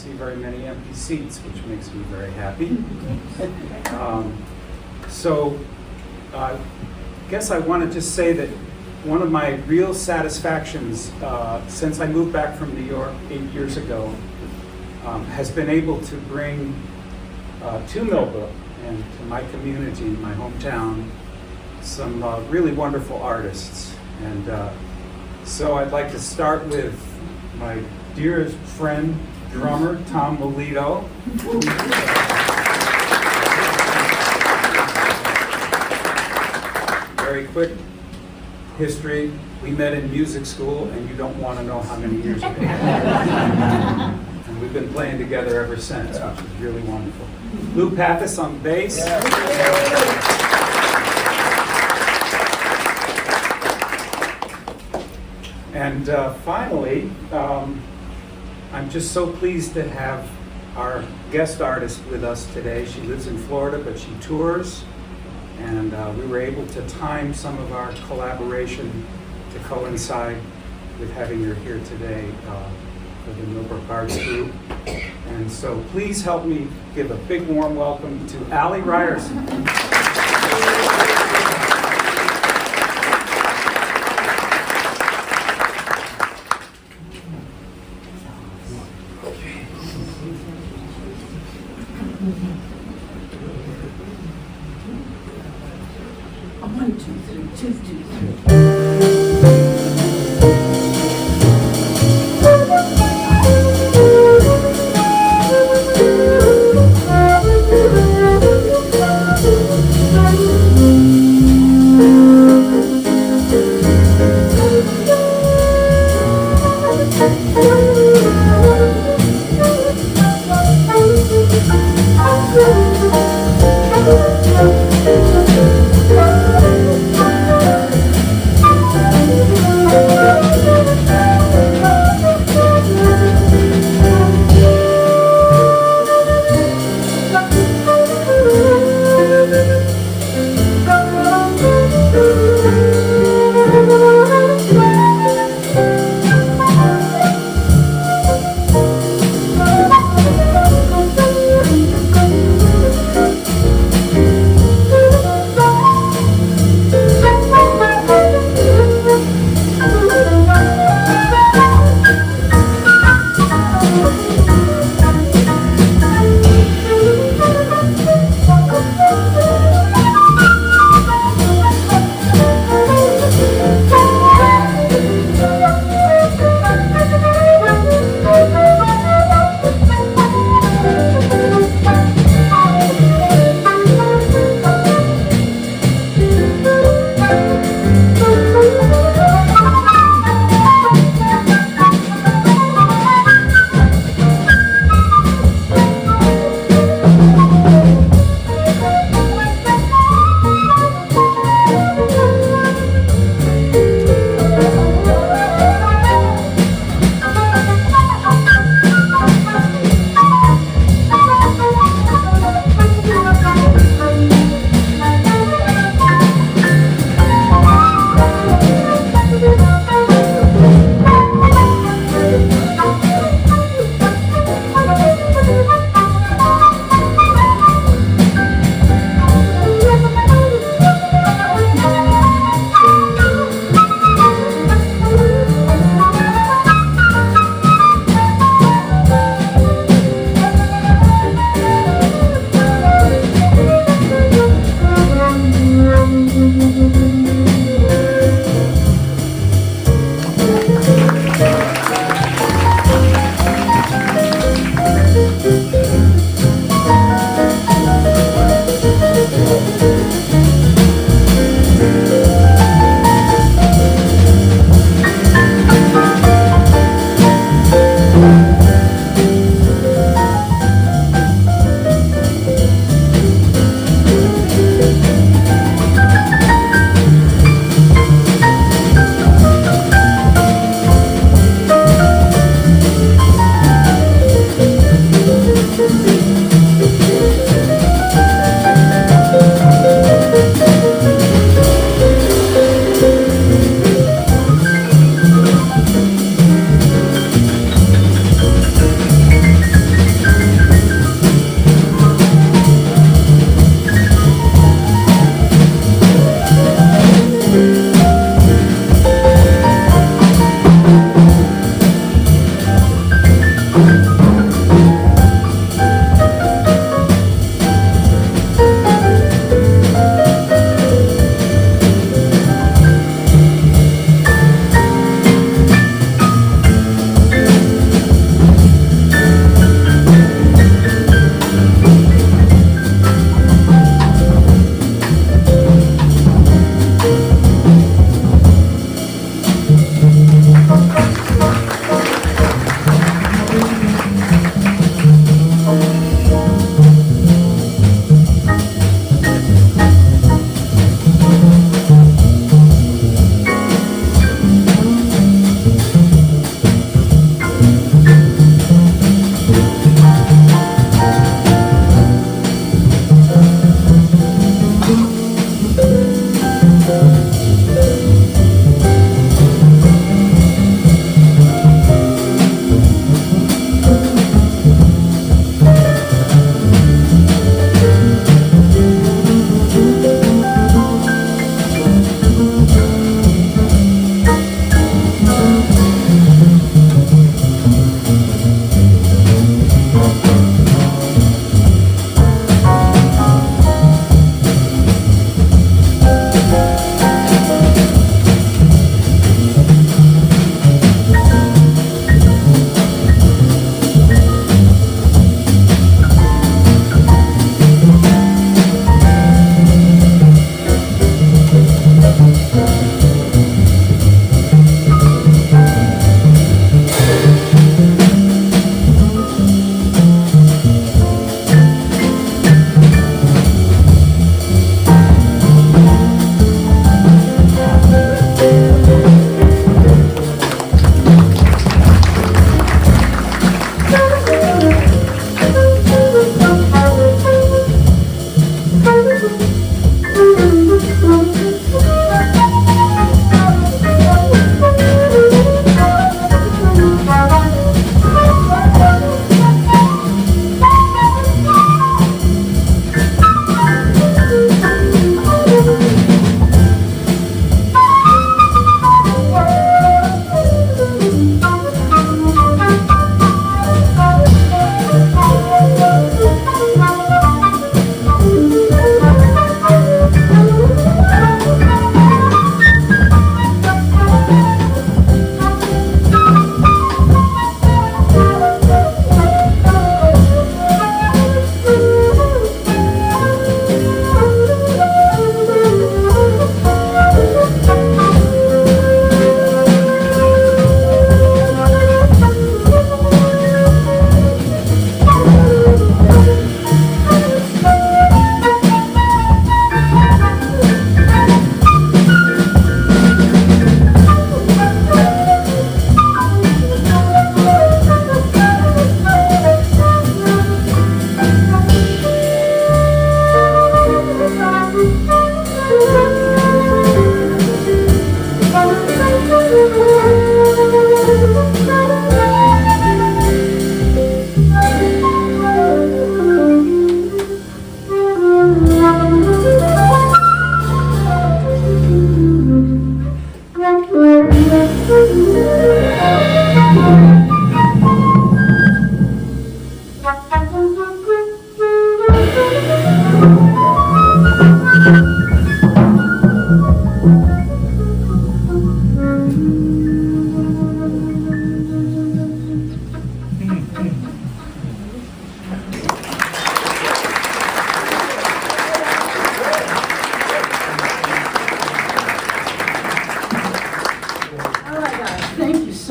see very many empty seats, which makes me very happy. So I guess I want to just say that one of my real satisfactions since I moved back from New York 8 years ago has been able to bring to Millbrook and to my community, my hometown, some really wonderful artists. And so I'd like to start with my dearest friend, drummer, Tom Melito. Very quick history. We met in music school, and you don't want to know how many years ago. And we've been playing together ever since, which is really wonderful. Lou Pappas on bass. And finally, I'm just so pleased to have our guest artist with us today. She lives in Florida, but she tours. And we were able to time some of our collaboration to coincide with having her here today for the Millbrook Arts Group. And so please help me give a big warm welcome to Allie Ryerson.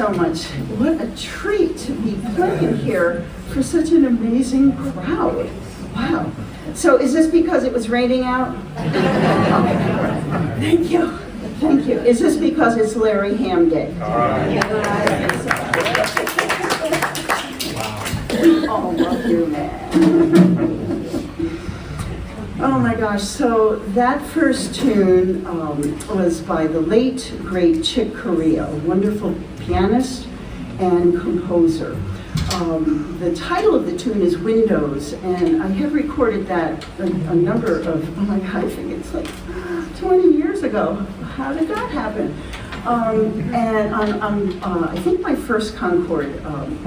so much. What a treat to be playing here for such an amazing crowd. Wow. So is this because it was raining out? Thank you. Thank you. Is this because it's Larry Ham Day? All right. We all love you, man. Oh my gosh, so that first tune was by the late, great Chick Corea, a wonderful pianist and composer. The title of the tune is Windows, and I have recorded that a number of, oh my God, I think it's like 20 years ago. How did that happen? And on I think my first Concord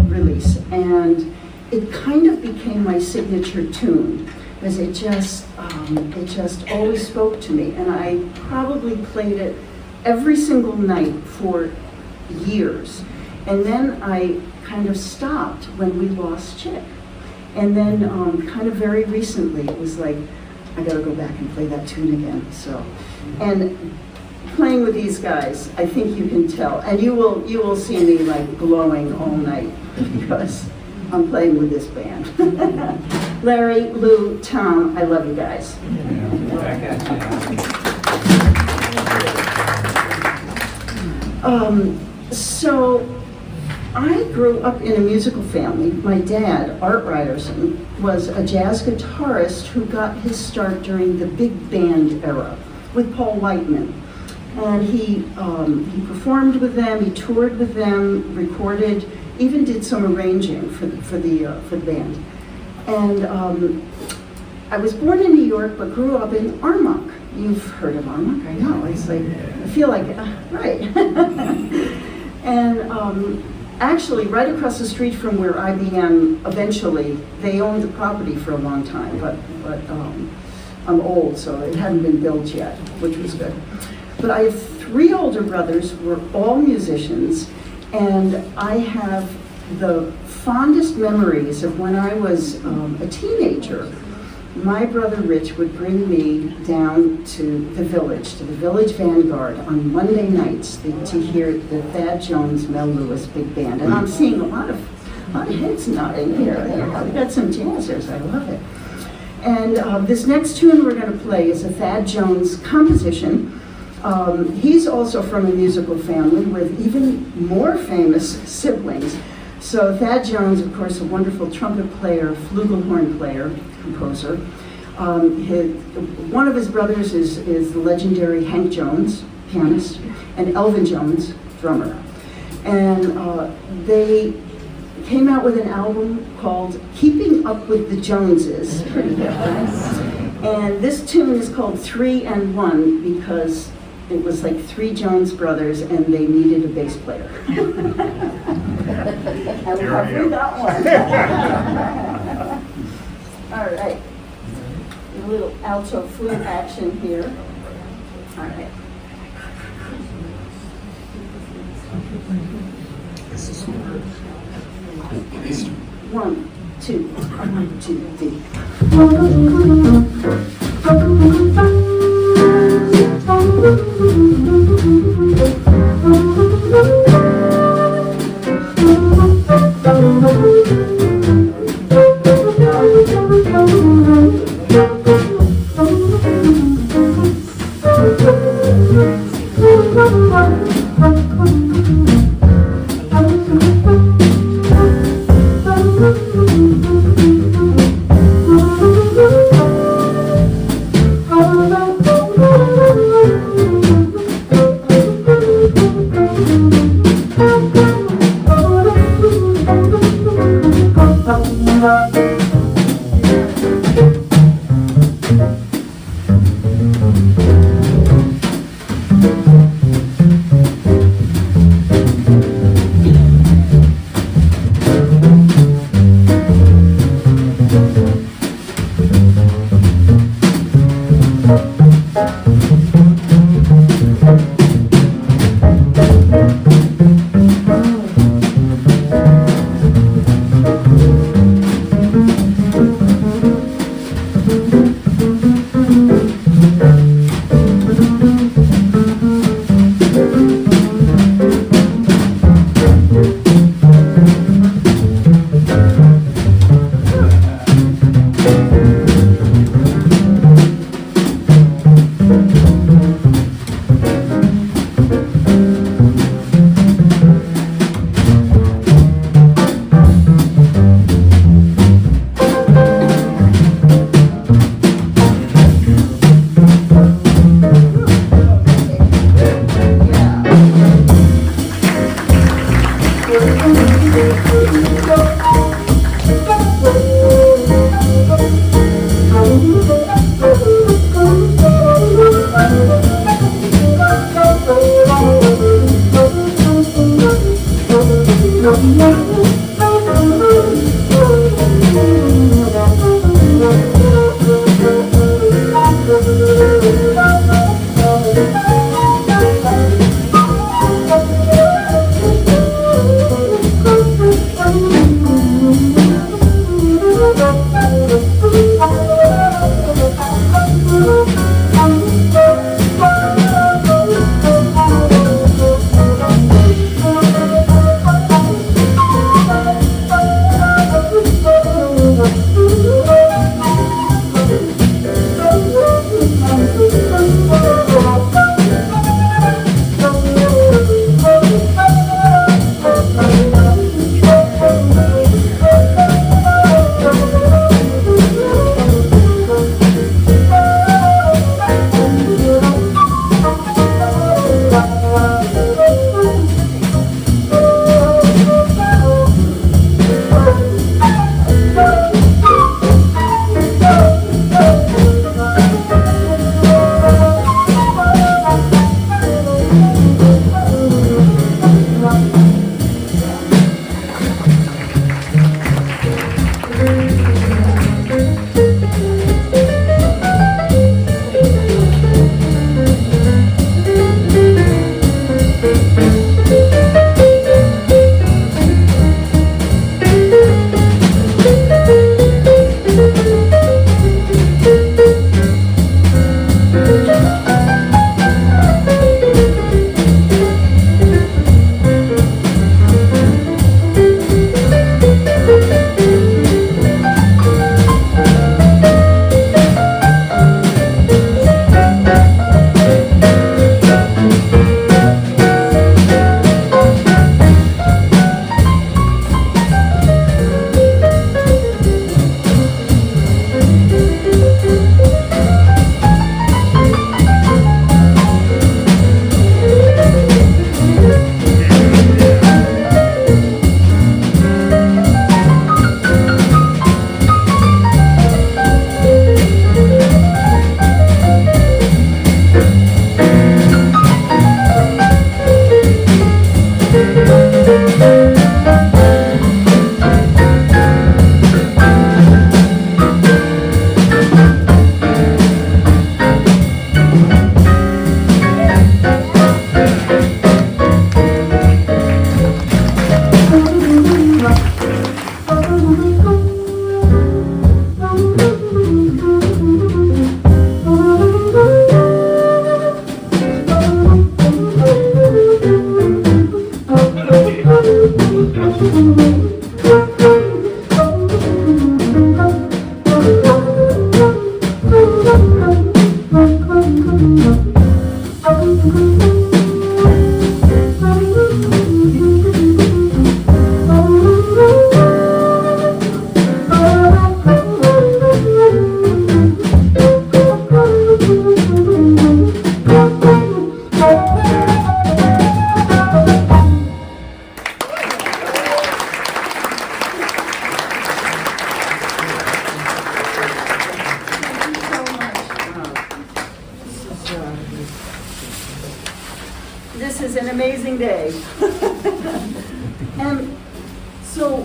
release, and it kind of became my signature tune, because it just always spoke to me, and I probably played it every single night for years. And then I kind of stopped when we lost Chick. And then kind of very recently, it was like, I gotta go back and play that tune again. So, and playing with these guys, I think you can tell, and you will see me like glowing all night because I'm playing with this band. Larry, Lou, Tom, I love you guys. So I grew up in a musical family. My dad, Art Ryerson, was a jazz guitarist who got his start during the big band era with Paul Whiteman. And he performed with them, he toured with them, recorded, even did some arranging for the band. And I was born in New York, but grew up in Armonk. You've heard of Armonk, I know. It's like, I feel like, right. And actually, right across the street from where IBM eventually, they owned the property for a long time, but I'm old, so it hadn't been built yet, which was good. But I have 3 older brothers who were all musicians, and I have the fondest memories of when I was a teenager. My brother Rich would bring me down to the Village Vanguard on Monday nights to hear the Thad Jones, Mel Lewis big band. And I'm seeing a lot of heads nodding here. We've got some jazzers, I love it. And this next tune we're going to play is a Thad Jones composition. He's also from a musical family with even more famous siblings. So Thad Jones, of course, a wonderful trumpet player, flugelhorn player, composer. One of his brothers is the legendary Hank Jones, pianist, and Elvin Jones, drummer. And they came out with an album called Keeping Up with the Joneses. Pretty good, right? And this tune is called 3 and 1 because it was like 3 Jones brothers and they needed a bass player. And we got one. All right. A little alto flute action here. All right. One, two, 1, 2. This is an amazing day. And so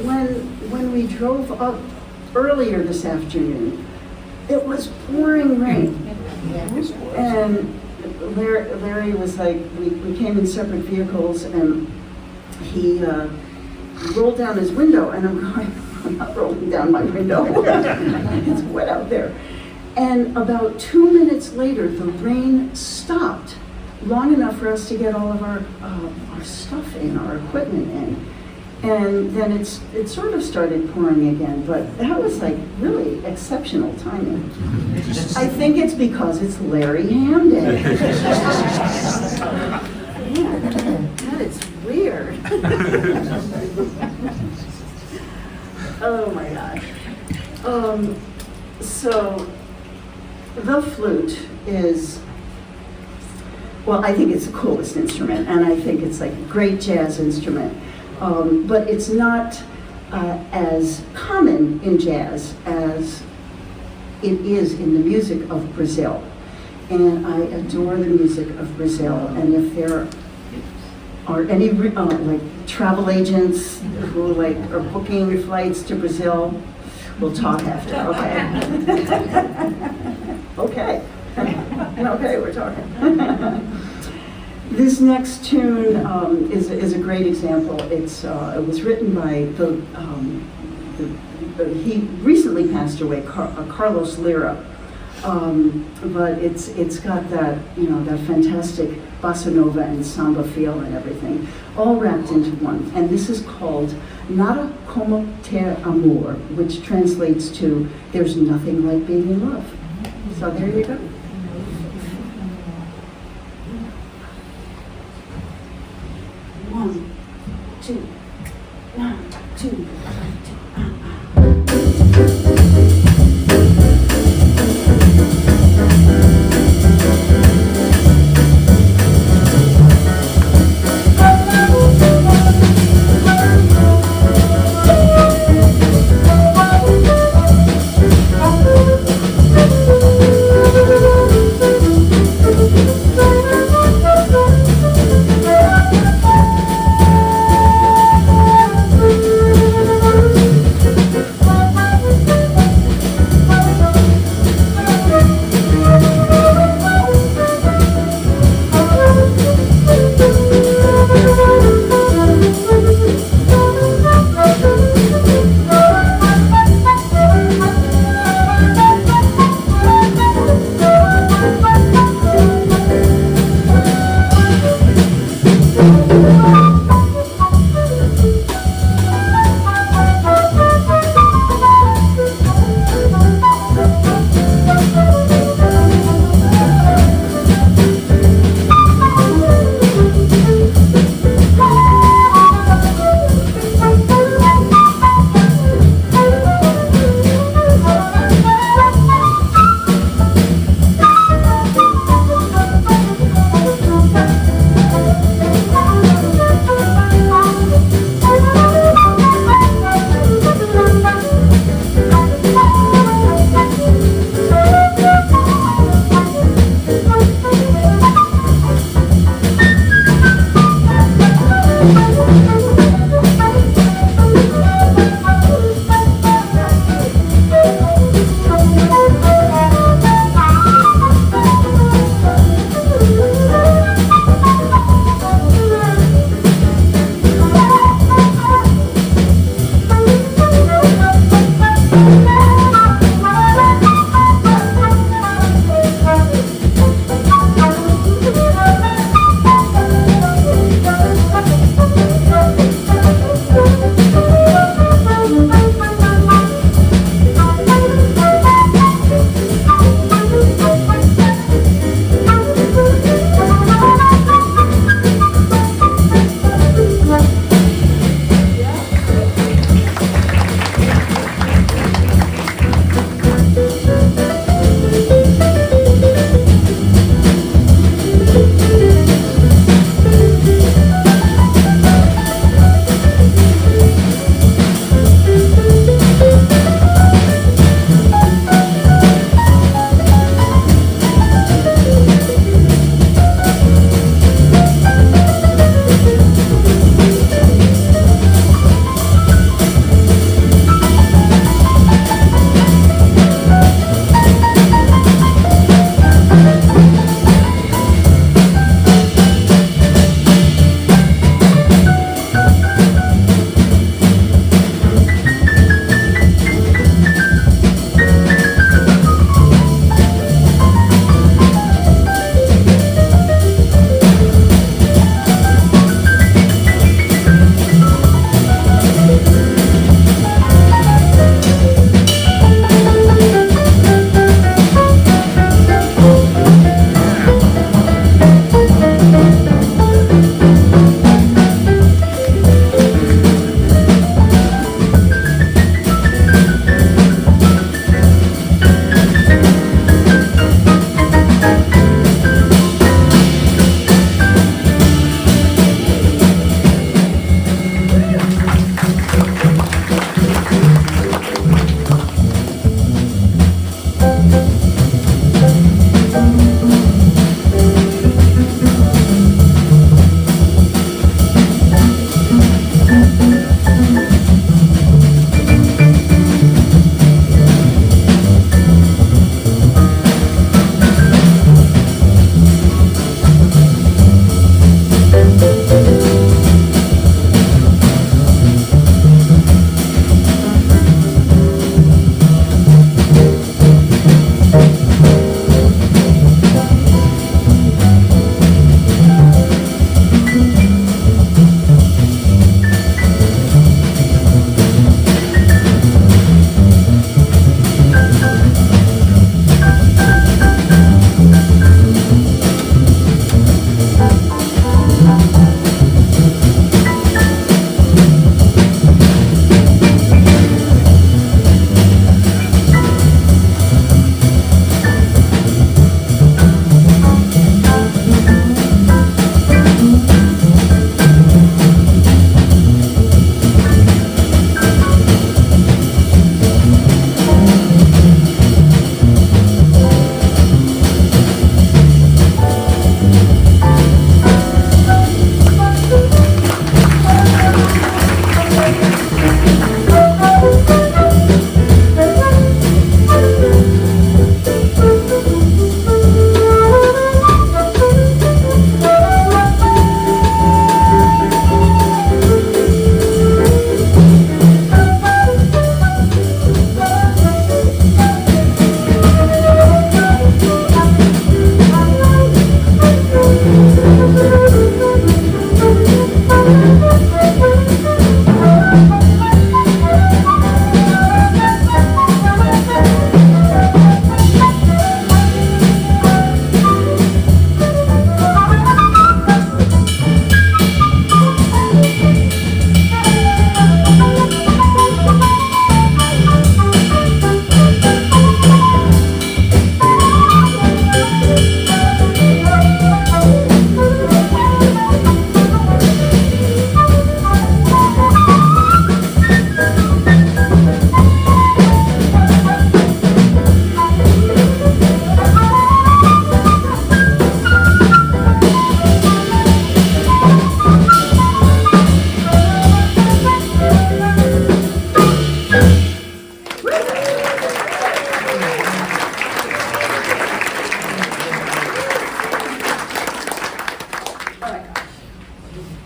when we drove up earlier this afternoon, it was pouring rain. And Larry was like, we came in separate vehicles, and he rolled down his window, and I'm going, I'm not rolling down my window. It's wet out there. And about 2 minutes later, the rain stopped long enough for us to get all of our stuff in, our equipment in. And then it sort of started pouring again, but that was like really exceptional timing. I think it's because it's Larry Ham Day. Man, that is weird. Oh my gosh. So the flute is, well, I think it's the coolest instrument, and I think it's like a great jazz instrument. But it's not as common in jazz as it is in the music of Brazil. And I adore the music of Brazil. And if there are any like travel agents who like are booking flights to Brazil, we'll talk after, okay? Okay. Okay, we're talking. This next tune is a great example. It was written by he recently passed away, Carlos Lira, but it's got that that fantastic bossa nova and samba feel and everything, all wrapped into one. And this is called Nada Como Ter Amor, which translates to "There's nothing like being in love." So there you go. One, two, 1, 2, 3, 2.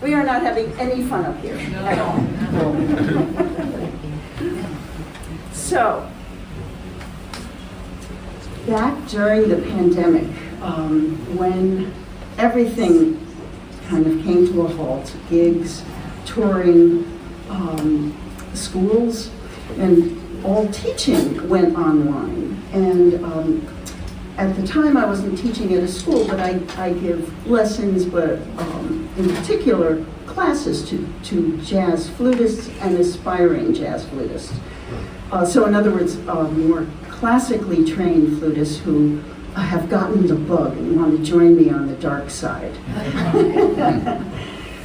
We are not having any fun up here at all. So, back during the pandemic, when everything kind of came to a halt, gigs, touring, schools, and all teaching went online. And at the time, I wasn't teaching at a school, but I give lessons, but in particular, classes to jazz flutists and aspiring jazz flutists. So in other words, more classically trained flutists who have gotten the bug and want to join me on the dark side.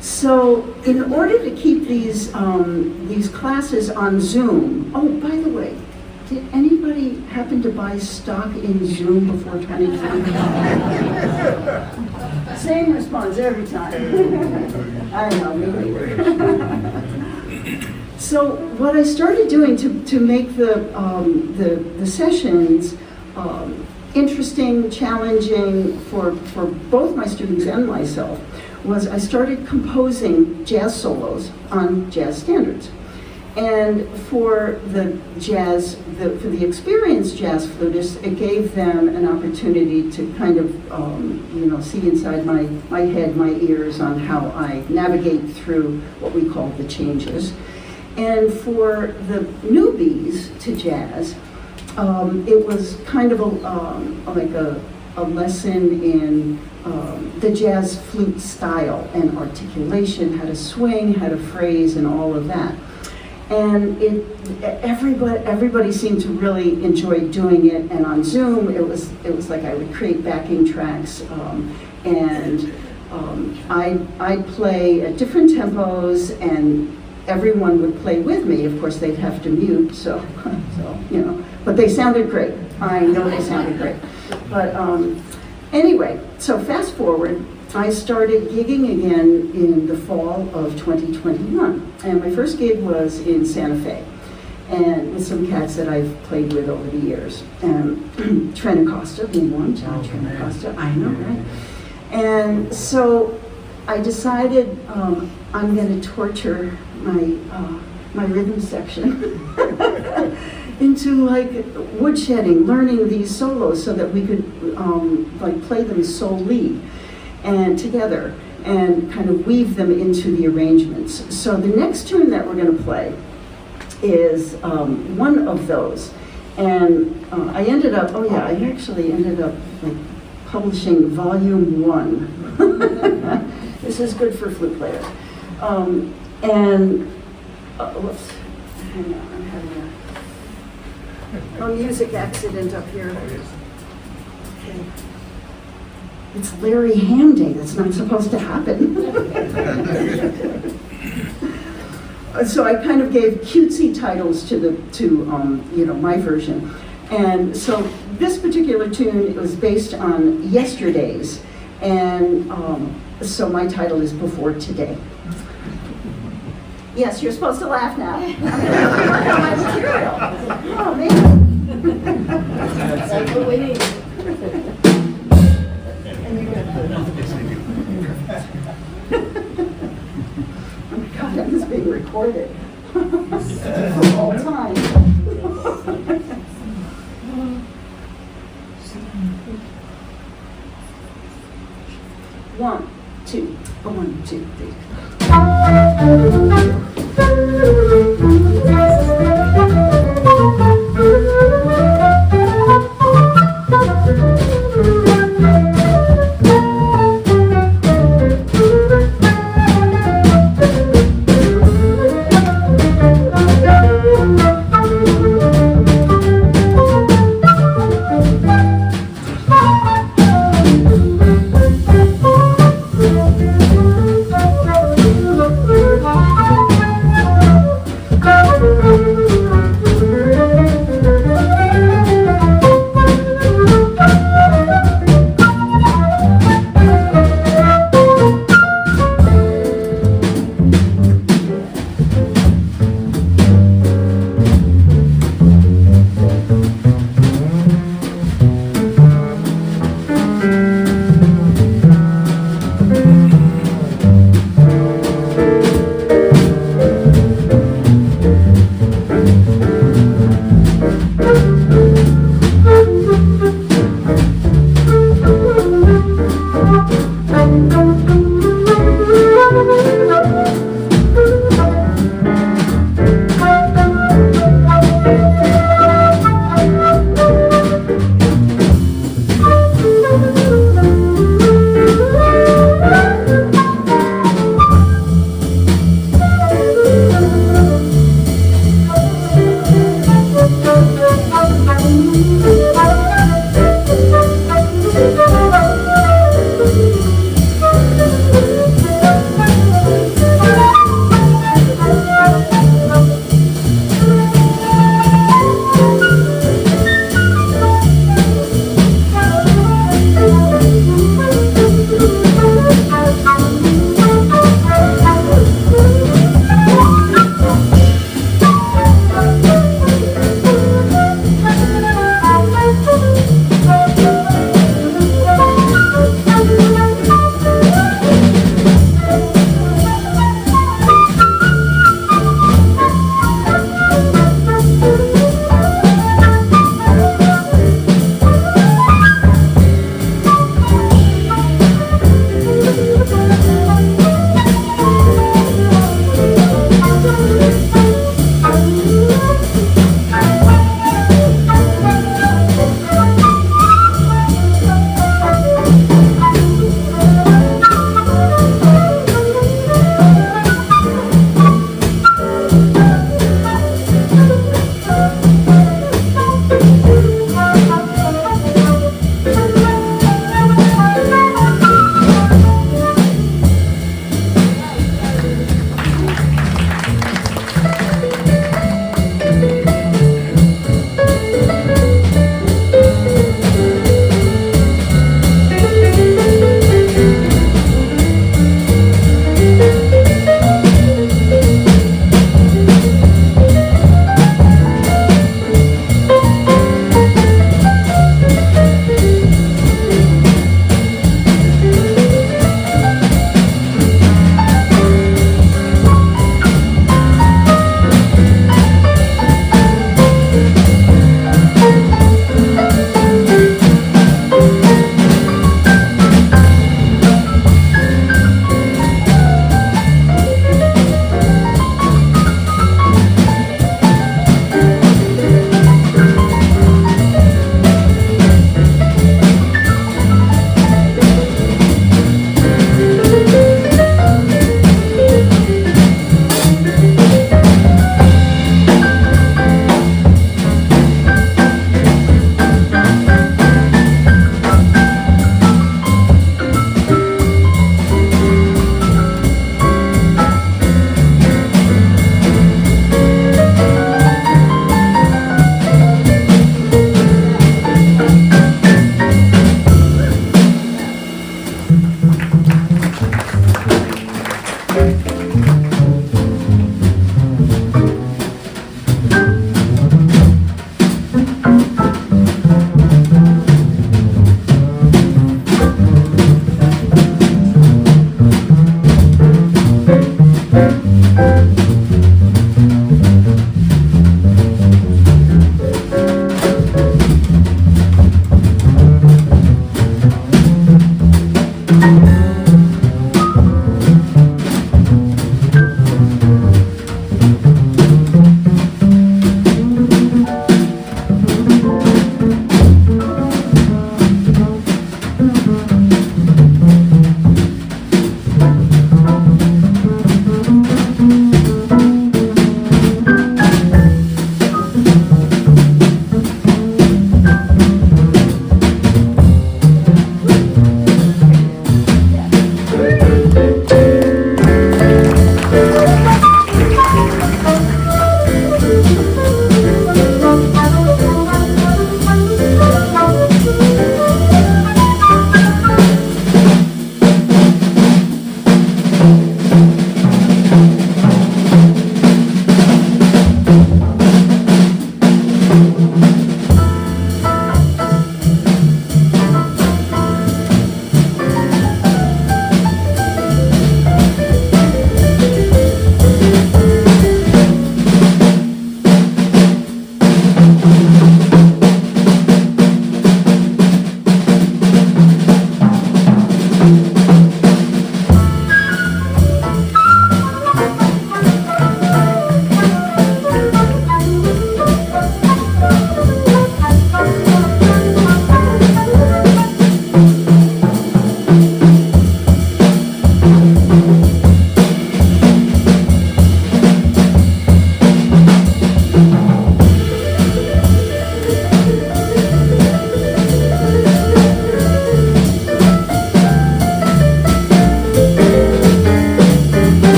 So in order to keep these classes on Zoom, oh, by the way, did anybody happen to buy stock in Zoom before 2020? Same response every time. I know, me neither. So what I started doing to make the sessions interesting, challenging for both my students and myself was I started composing jazz solos on jazz standards. And for the experienced jazz flutists, it gave them an opportunity to kind of, see inside my head, my ears on how I navigate through what we call the changes. And for the newbies to jazz, it was kind of like a lesson in the jazz flute style and articulation, how to swing, how to phrase, and all of that. And everybody seemed to really enjoy doing it. And on Zoom, it was like I would create backing tracks, and I'd play at different tempos, and everyone would play with me. Of course, they'd have to mute, so but they sounded great. I know they sounded great. But anyway, so fast forward, I started gigging again in the fall of 2021. And my first gig was in Santa Fe, and with some cats that I've played with over the years. Trent Acosta being one, John Trent Acosta, I know, right? And so I decided I'm going to torture my rhythm section into like woodshedding, learning these solos so that we could play them solely and together and kind of weave them into the arrangements. So the next tune that we're going to play is one of those. And I actually ended up like publishing volume 1. This is good for flute players. Whoops, hang on, I'm having a music accident up here. Okay. It's Larry Ham Day, that's not supposed to happen. So I kind of gave cutesy titles to my version. And so this particular tune was based on Yesterdays, and so my title is Before Today. Yes, you're supposed to laugh now. I'm going to work on my material. Oh, man. That's what we need. Oh my God, that is being recorded. For all time. 1, 2, 1, 2, 3.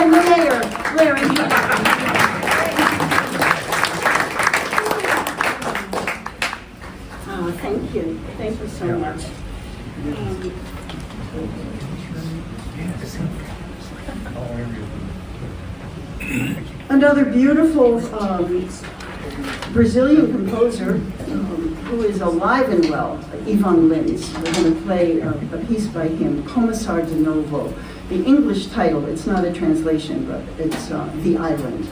And the mayor, Larry. Oh, thank you. Thank you so much. Another beautiful Brazilian composer who is alive and well, Ivan Lins. We're going to play a piece by him, Commissar de Novo. The English title, it's not a translation, but it's The Island.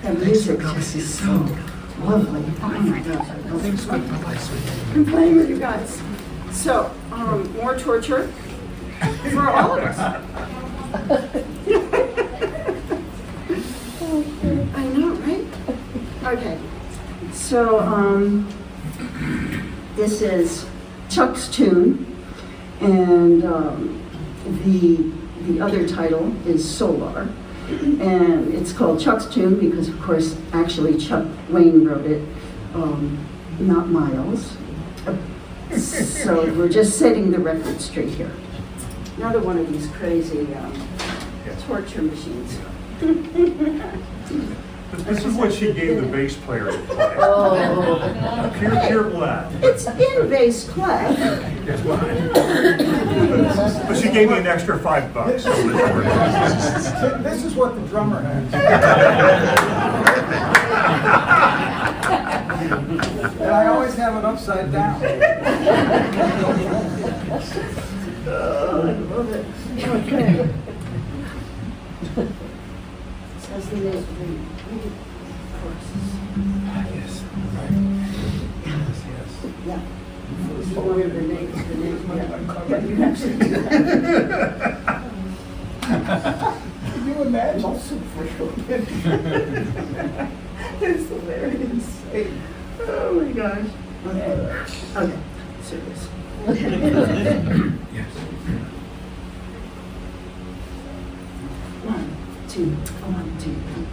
The music just is so lovely. Oh my gosh, I'm playing with you guys. So, more torture for all of us. I know, right? Okay. So, this is Chuck's tune, and the other title is Solar. And it's called Chuck's Tune because, of course, actually Chuck Wayne wrote it, not Miles. So we're just setting the record straight here. Another one of these crazy torture machines. This is what she gave the bass player to play. Oh. Pure blood. It's in bass clef. But she gave me an extra $5. So This is what the drummer has. And I always have it upside down. Oh, I love it. Okay. Says the choruses. Yes. Yeah. You wanted the name, yeah, you actually do that. Can you imagine? Also for sure. It's hilarious. Oh my gosh. Okay, serious. Yes. 1, 2, 1, 2, 3.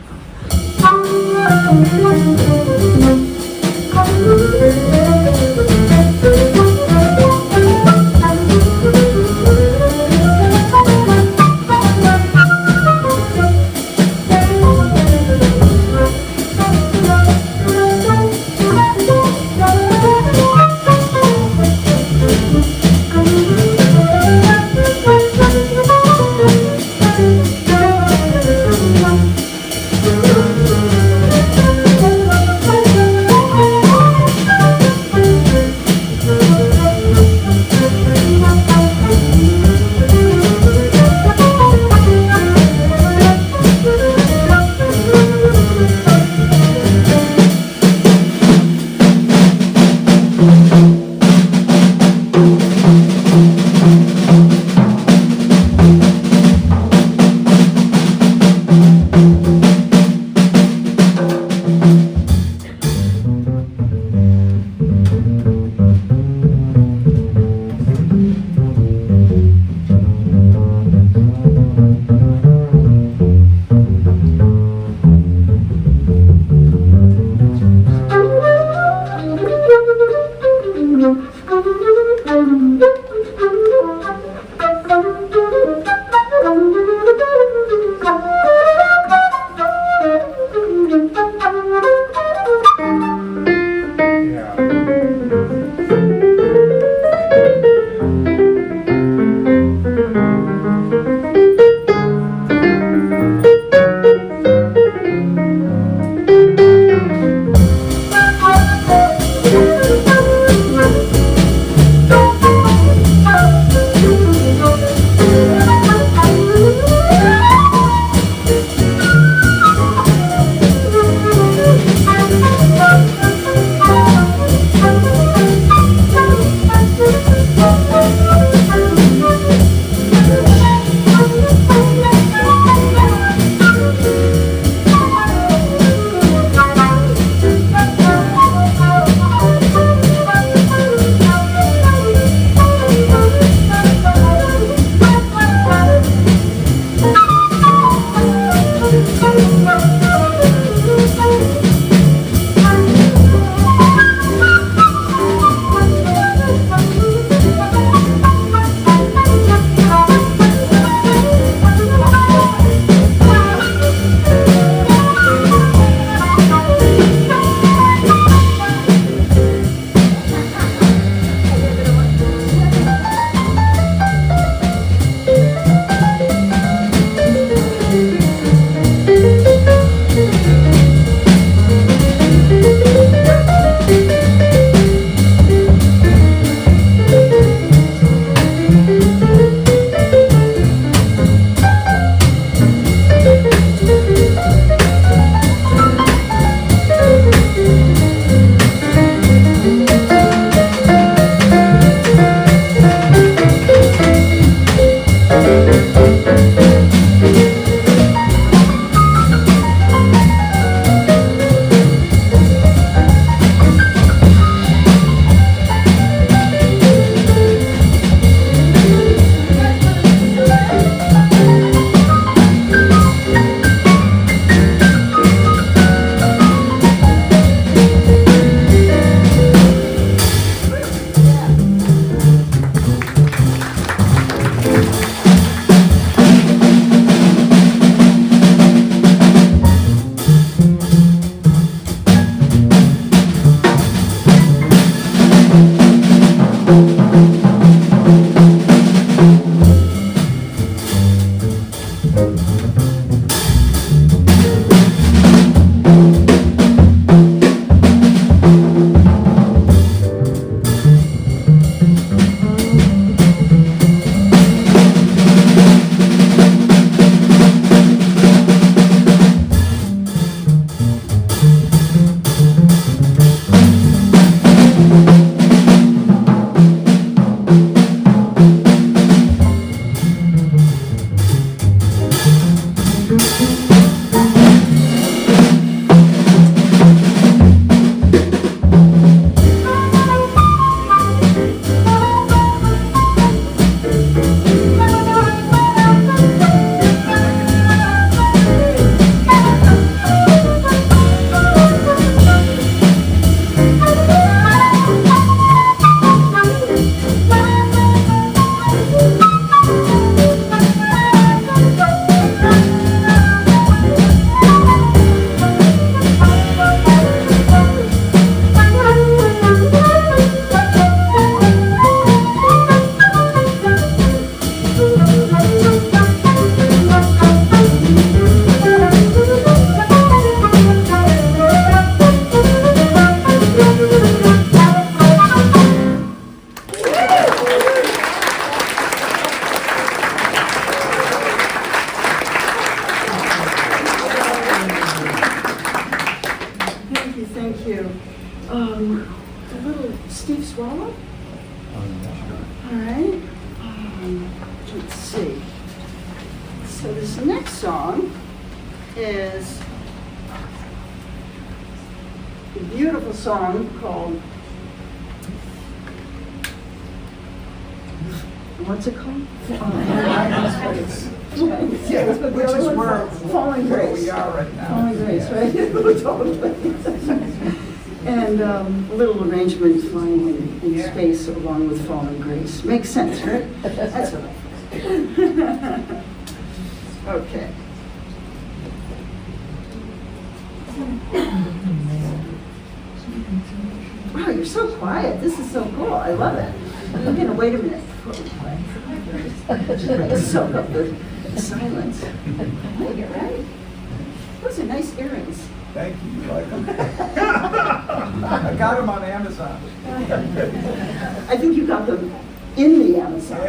Thank you. A little Steve Swallow? All right. Let's see. So this next song is a beautiful song called, what's it called? Yeah, which is where Falling Grace. we are right now. Falling Grace, right? Totally. And a little arrangement flying in space along with Falling Grace. Makes sense, right? That's what I thought. Okay. Wow, you're so quiet. This is so cool. I love it. I'm gonna wait a minute before we play. Soak up the silence. Hey, you're right. Those are nice earrings. Thank you. You like them? I got them on Amazon. I think you got them in the Amazon.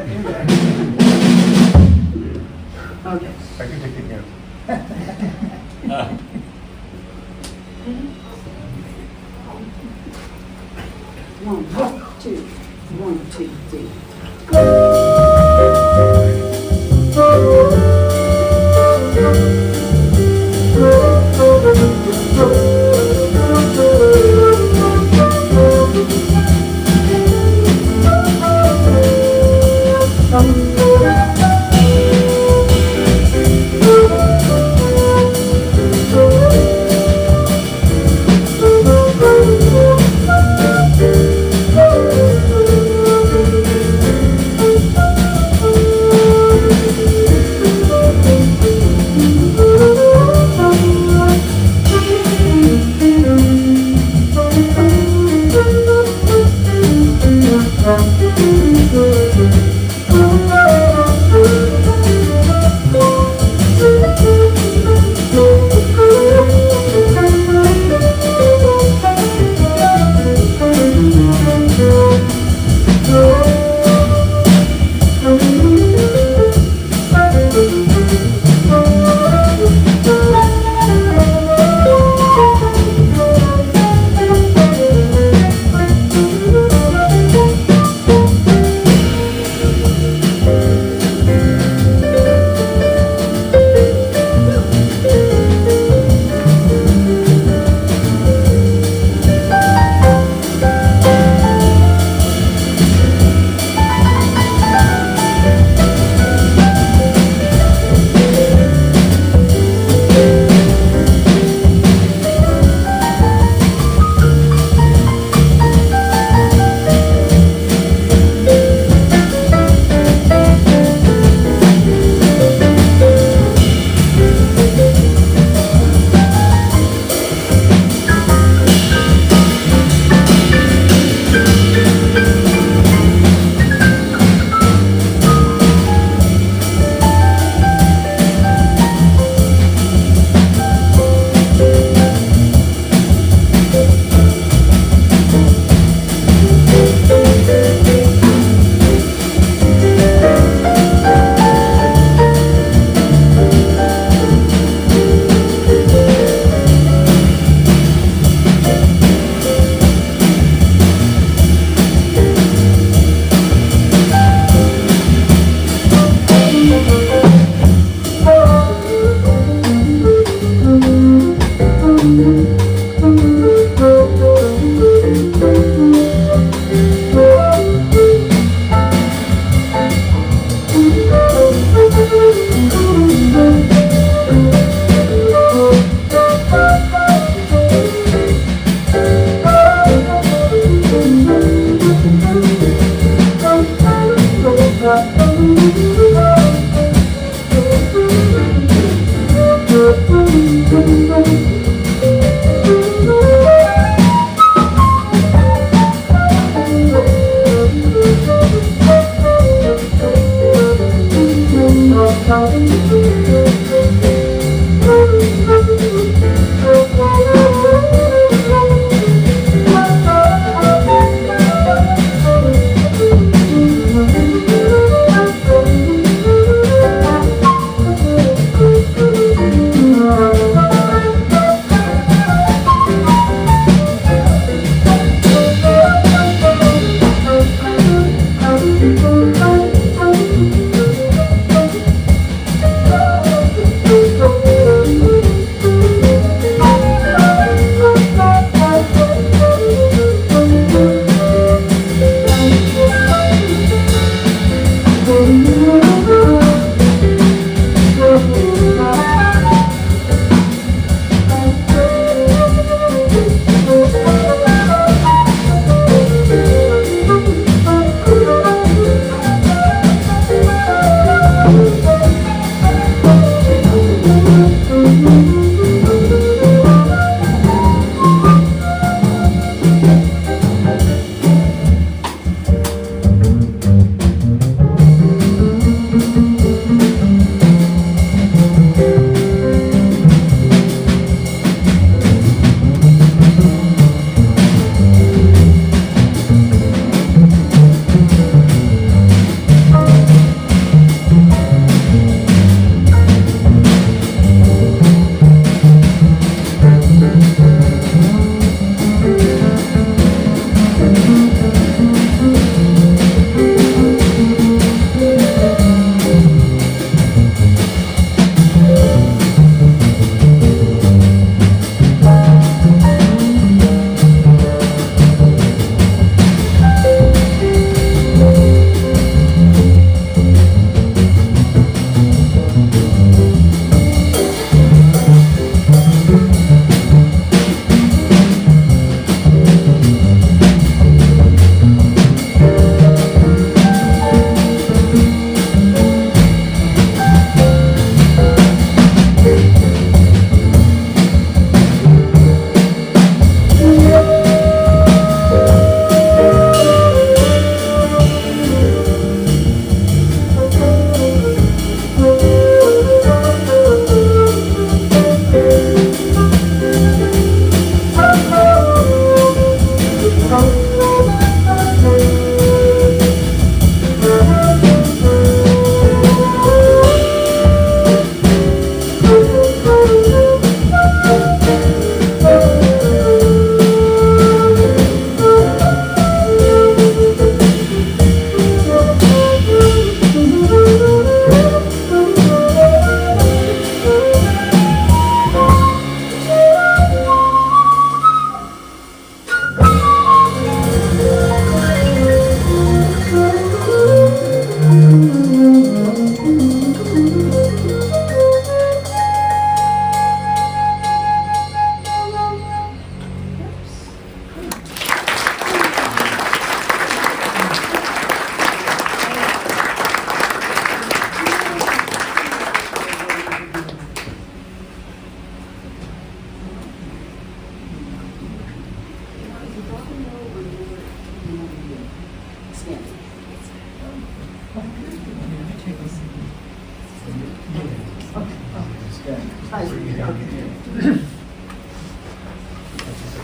Okay. I can take the hint. One, two, one, two, three.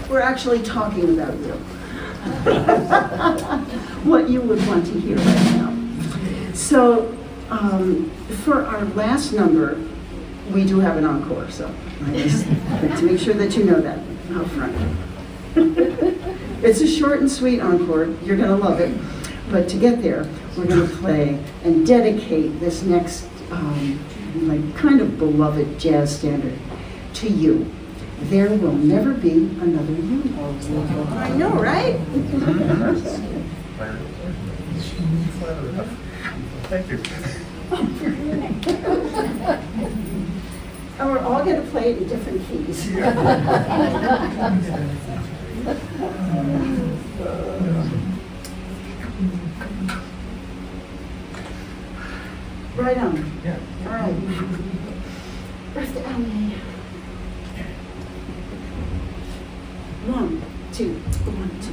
We're actually talking about you. What you would want to hear right now. So, for our last number, we do have an encore, so I just like to make sure that you know that up front. It's a short and sweet encore. You're going to love it. But to get there, we're going to play and dedicate this next, like, kind of beloved jazz standard to you. There will never be another you. I know, right? Thank you. And we're all going to play it in different keys. Right on. Yeah. All right. Rest alley. 1, 2, 1, 2.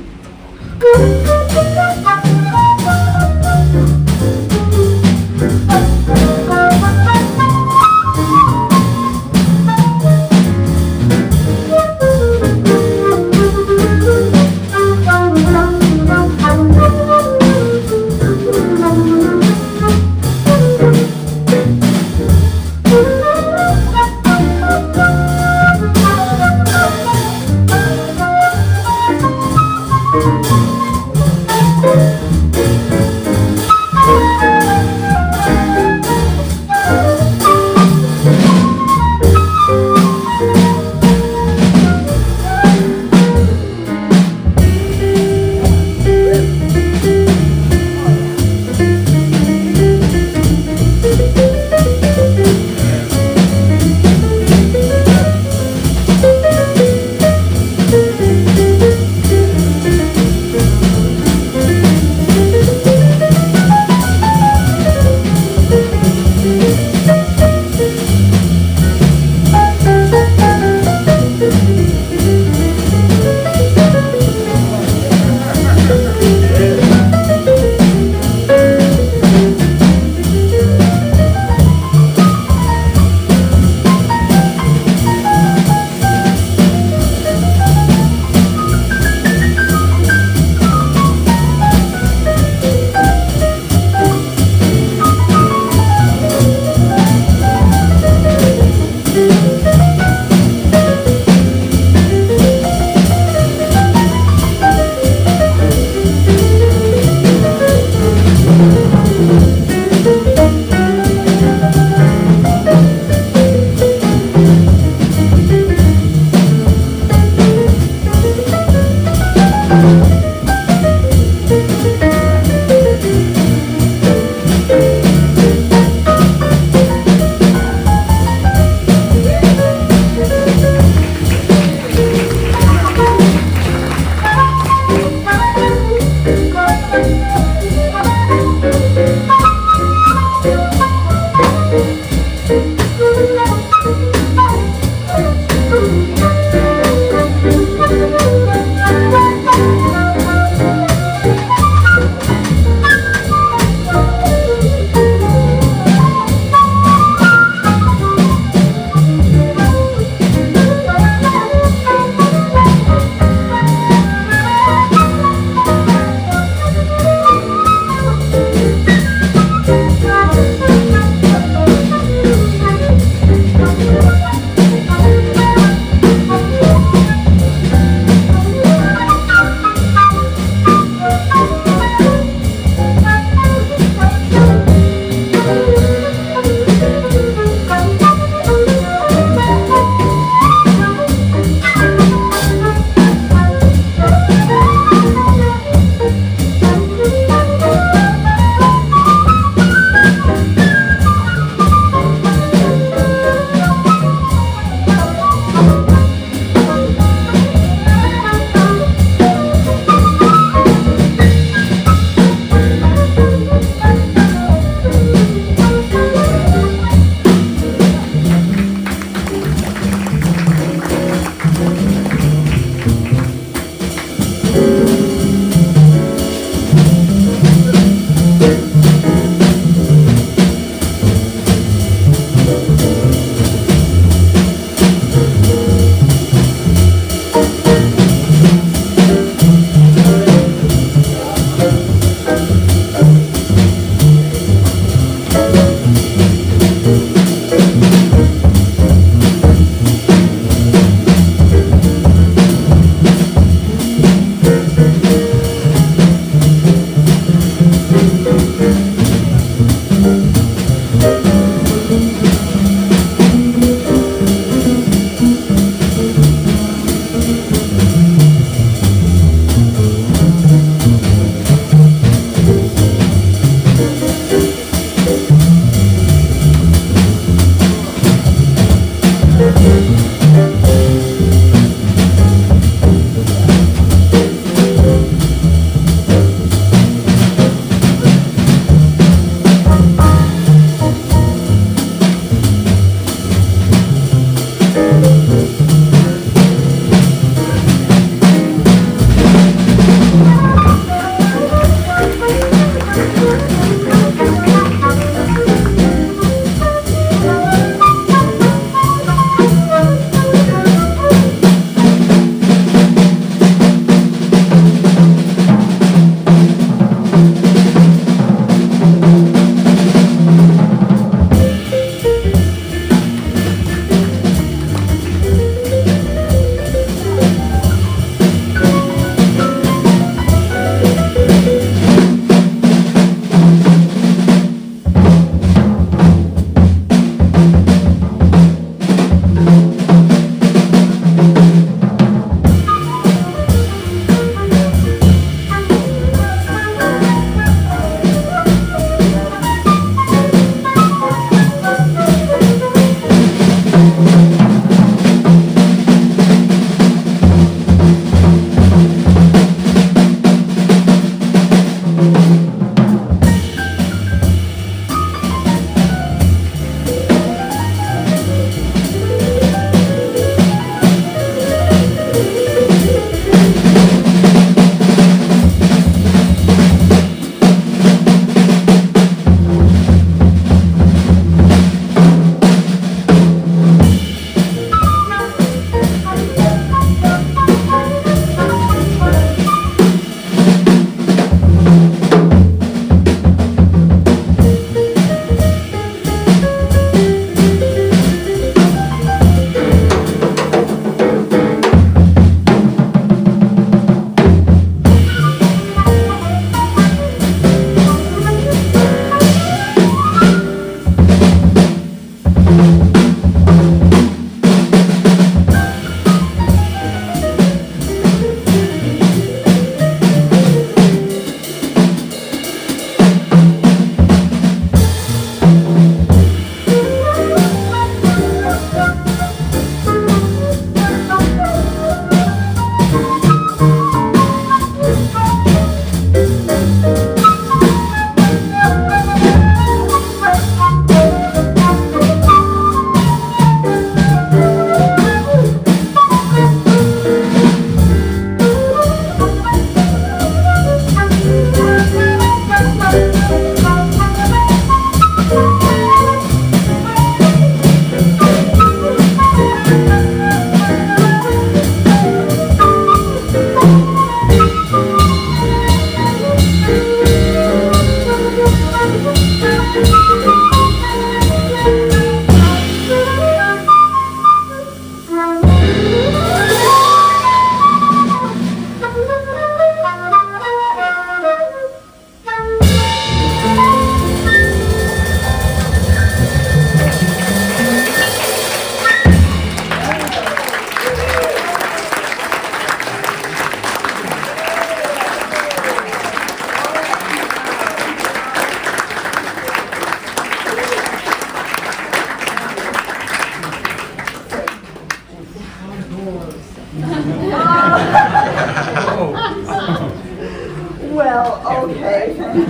Okay, thank you.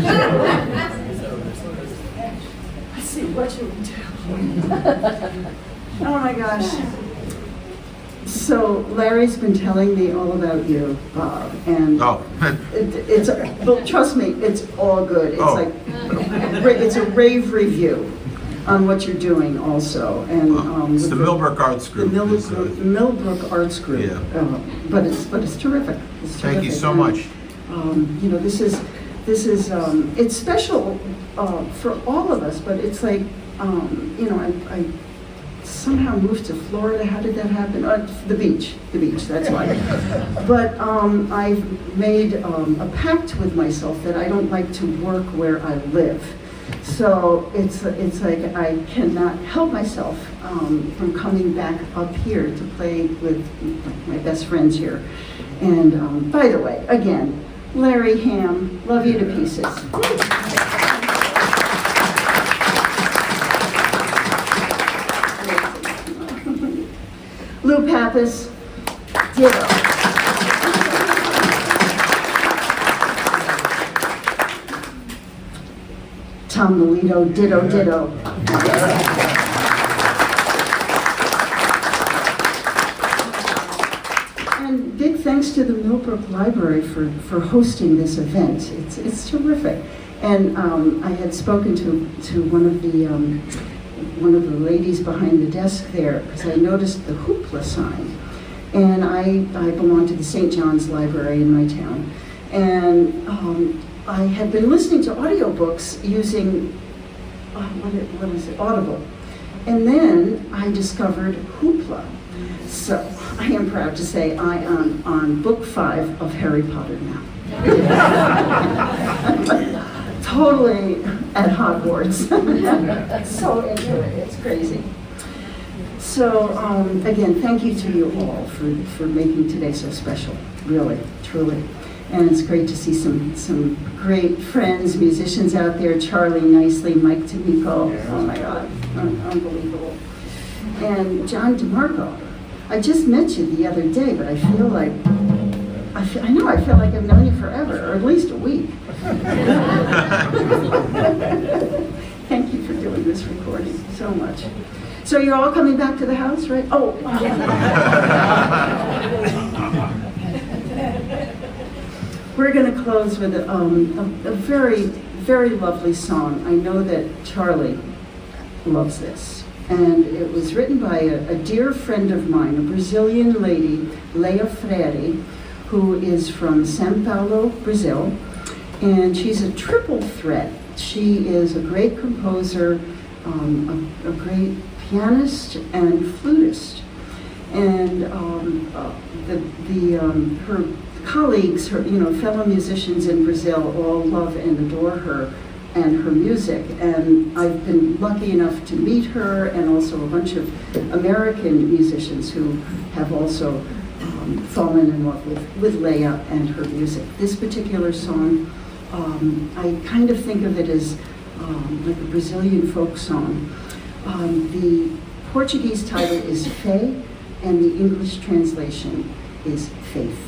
Let's see, what should we do? Oh my gosh. So Larry's been telling me all about you, Bob, and Oh. it's, well, trust me, it's all good. It's Oh. like, it's a rave review on what you're doing also, and It's with the Millbrook Arts the Group. Millbrook Arts Group. Yeah. But it's terrific. It's Thank you terrific. so much. You know, this is it's special for all of us, but it's like, you know, I somehow moved to Florida. How did that happen? The beach, that's why. But I've made a pact with myself that I don't like to work where I live. So it's like I cannot help myself from coming back up here to play with my best friends here. And by the way, again, Larry Ham, love you to pieces. Lou Pappas, ditto. Tom Melito, ditto. And big thanks to the Millbrook Library for hosting this event. It's terrific. And I had spoken to one of the ladies behind the desk there, because I noticed the hoopla sign. And I belong to the St. John's Library in my town. And I had been listening to audiobooks using, what is it, Audible. And then I discovered hoopla. So I am proud to say I am on book 5 of Harry Potter now. Totally at Hogwarts. So into it, it's crazy. So again, thank you to you all for making today so special, really, truly. And it's great to see some great friends, musicians out there, Charlie Nicely, Mike Tamico, oh my God, unbelievable. And John DeMarco. I just met you the other day, but I feel like I've known you forever, or at least a week. Thank you for doing this recording so much. So you're all coming back to the house, right? Oh. We're going to close with a very, very lovely song. I know that Charlie loves this. And it was written by a dear friend of mine, a Brazilian lady, Leia Freire, who is from São Paulo, Brazil. And she's a triple threat. She is a great composer, a great pianist and flutist. And her colleagues, her fellow musicians in Brazil all love and adore her and her music. And I've been lucky enough to meet her, and also a bunch of American musicians who have also fallen in love with Leia and her music. This particular song, I kind of think of it as like a Brazilian folk song. The Portuguese title is Fé, and the English translation is Faith.